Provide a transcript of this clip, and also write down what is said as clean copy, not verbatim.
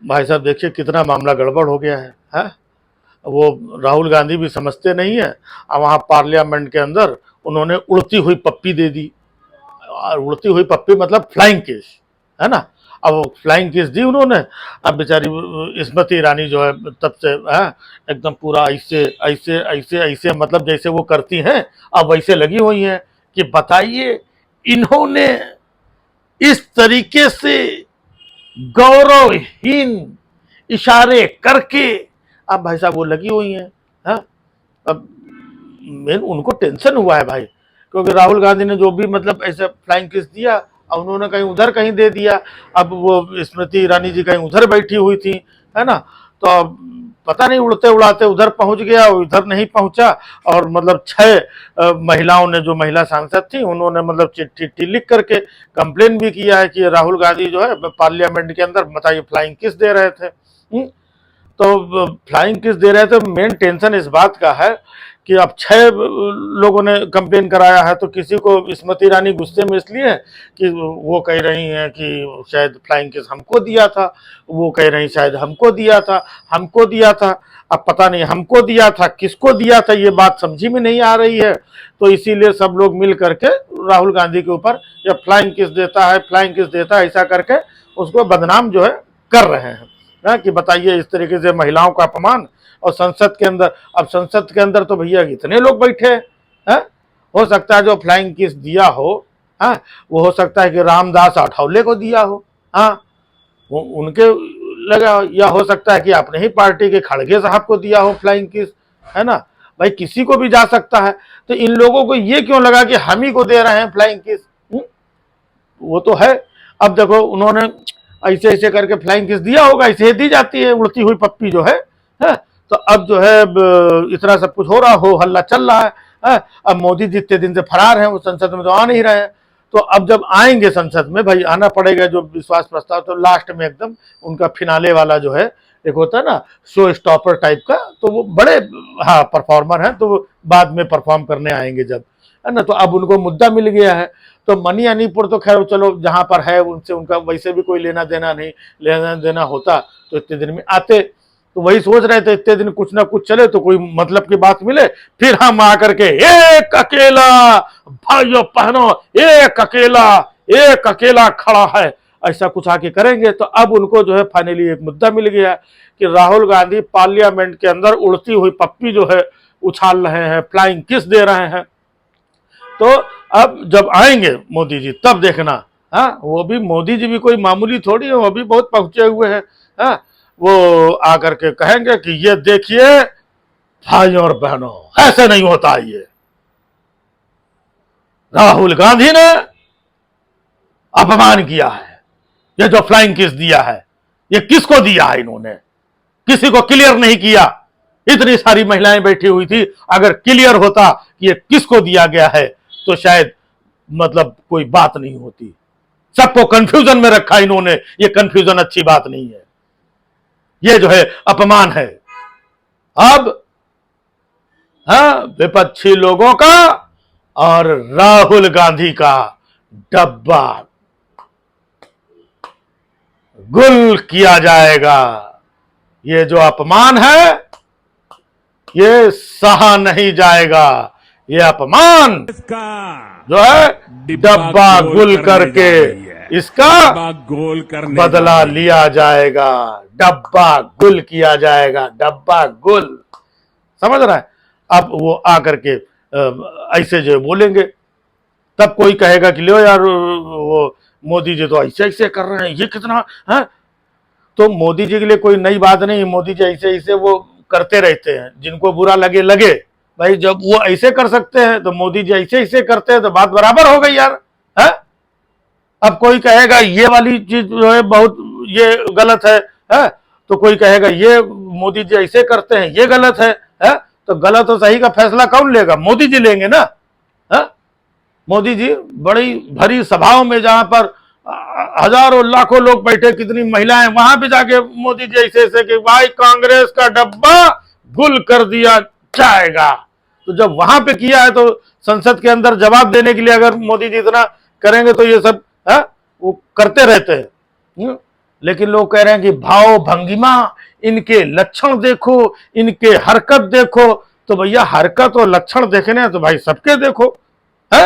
भाई साहब देखिए कितना मामला गड़बड़ हो गया है? वो राहुल गांधी भी समझते नहीं है। अब वहाँ पार्लियामेंट के अंदर उन्होंने उड़ती हुई पप्पी दे दी, और उड़ती हुई पप्पी मतलब फ्लाइंग किस, है ना। अब वो फ्लाइंग किस दी उन्होंने। अब बेचारी स्मृति ईरानी जो है तब से है एकदम पूरा ऐसे ऐसे ऐसे ऐसे, मतलब जैसे वो करती हैं अब वैसे लगी हुई हैं कि बताइए इन्होंने इस तरीके से गौरवहीन इशारे करके, अब भाई साहब वो लगी हुई हैं। हाँ, अब मेन उनको टेंशन हुआ है भाई, क्योंकि राहुल गांधी ने जो भी मतलब ऐसे फ्लाइंग किस दिया, अब उन्होंने कहीं उधर कहीं दे दिया। अब वो स्मृति ईरानी जी कहीं उधर बैठी हुई थी, है ना। तो अब पता नहीं उड़ते उड़ाते उधर पहुंच गया, उधर नहीं पहुंचा। और मतलब 6 महिलाओं ने, जो महिला सांसद थी, उन्होंने मतलब चिट्ठी लिख करके कंप्लेन भी किया है कि राहुल गांधी जो है पार्लियामेंट के अंदर बताइए फ्लाइंग किस दे रहे थे। तो फ्लाइंग किस दे रहे थे। मेन टेंशन इस बात का है कि अब 6 लोगों ने कंप्लेन कराया है, तो किसी को स्मृति ईरानी गुस्से में इसलिए कि वो कह रही हैं कि शायद फ्लाइंग किस हमको दिया था, वो कह रही शायद हमको दिया था, हमको दिया था। अब पता नहीं हमको दिया था किसको दिया था, ये बात समझी में नहीं आ रही है। तो इसीलिए सब लोग मिल करके राहुल गांधी के ऊपर या फ्लाइंग किस देता है, फ्लाइंग किस देता है, ऐसा करके उसको बदनाम जो है कर रहे हैं। कि बताइए इस तरीके से महिलाओं का अपमान। और संसद के अंदर, अब संसद के अंदर तो भैया इतने लोग बैठे हैं, हो सकता है जो फ्लाइंग किस दिया हो, वो हो सकता है कि रामदास आठवले को दिया हो, वो उनके लगा, या हो सकता है कि अपने ही पार्टी के खड़गे साहब को दिया हो फ्लाइंग किस, है ना। भाई किसी को भी जा सकता है, तो इन लोगों को ये क्यों लगा कि हम ही को दे रहे हैं फ्लाइंग किस। वो तो है। अब देखो उन्होंने ऐसे ऐसे करके फ्लाइंग किस दिया होगा, ऐसे दी जाती है उड़ती हुई पप्पी जो है। तो अब जो है इतना सब कुछ हो रहा हो, हल्ला चल रहा है। अब मोदी जी इतने दिन से फरार हैं, वो संसद में तो आ नहीं रहे हैं। तो अब जब आएंगे संसद में, भाई आना पड़ेगा जो विश्वास प्रस्ताव, तो लास्ट में एकदम उनका फिनाले वाला जो है एक होता है ना शो स्टॉपर टाइप का, तो वो बड़े परफॉर्मर हैं, तो वो बाद में परफॉर्म करने आएंगे जब, है ना। तो अब उनको मुद्दा मिल गया है। तो मनी अनीपुर तो खैर चलो जहां पर है उनसे उनका वैसे भी कोई लेना देना नहीं, लेना देना होता तो इतने दिन में आते। तो वही सोच रहे थे इतने दिन कुछ ना कुछ चले तो कोई मतलब की बात मिले, फिर हम आकर के एक अकेला, भाइयों बहनों एक अकेला खड़ा है, ऐसा कुछ आके करेंगे। तो अब उनको जो है फाइनली एक मुद्दा मिल गया कि राहुल गांधी पार्लियामेंट के अंदर उड़ती हुई पप्पी जो है उछाल रहे हैं, फ्लाइंग किस दे रहे हैं। तो अब जब आएंगे मोदी जी तब देखना, वो भी मोदी जी भी कोई मामूली थोड़ी है, वो भी बहुत पहुंचे हुए हैं। वो आकर के कहेंगे कि ये देखिए भाइयों और बहनों, ऐसे नहीं होता ये, राहुल गांधी ने अपमान किया है, ये जो फ्लाइंग किस दिया है ये किसको दिया है, इन्होंने किसी को क्लियर नहीं किया। इतनी सारी महिलाएं बैठी हुई थी, अगर क्लियर होता कि ये किसको दिया गया है तो शायद मतलब कोई बात नहीं होती। सबको कंफ्यूजन में रखा इन्होंने, ये कंफ्यूजन अच्छी बात नहीं है, ये जो है अपमान है। अब विपक्षी लोगों का और राहुल गांधी का डब्बा गुल किया जाएगा। ये जो अपमान है ये सहा नहीं जाएगा, ये अपमान जो है डब्बा गुल करके इसका गोल करने बदला लिया जाएगा, डब्बा गुल किया जाएगा, डब्बा गुल, समझ रहा है। अब वो आकर के ऐसे जो बोलेंगे तब कोई कहेगा कि लो यार वो मोदी जी तो ऐसे ऐसे कर रहे हैं, ये कितना है। तो मोदी जी के लिए कोई नई बात नहीं, मोदी जी ऐसे ऐसे वो करते रहते हैं, जिनको बुरा लगे लगे। भाई जब वो ऐसे कर सकते हैं तो मोदी जी ऐसे ऐसे करते हैं तो बात बराबर हो गई यार, है। अब कोई कहेगा ये वाली चीज जो है बहुत ये गलत है, तो कोई कहेगा ये मोदी जी ऐसे करते हैं ये गलत है। तो गलत और सही का फैसला कौन लेगा, मोदी जी लेंगे ना, है। मोदी जी बड़ी भरी सभाओं में जहां पर हजारों लाखों लोग बैठे, कितनी महिलाएं, वहां पे जाके मोदी जी ऐसे ऐसे कि भाई कांग्रेस का डब्बा गुल कर दिया जाएगा। तो जब वहां पे किया है तो संसद के अंदर जवाब देने के लिए अगर मोदी जी इतना करेंगे तो ये सब वो करते रहते हैं। लेकिन लोग कह रहे हैं कि भाव भंगिमा, इनके लक्षण देखो, इनके हरकत देखो। तो भैया हरकत और लक्षण देखने हैं तो भाई सबके देखो है।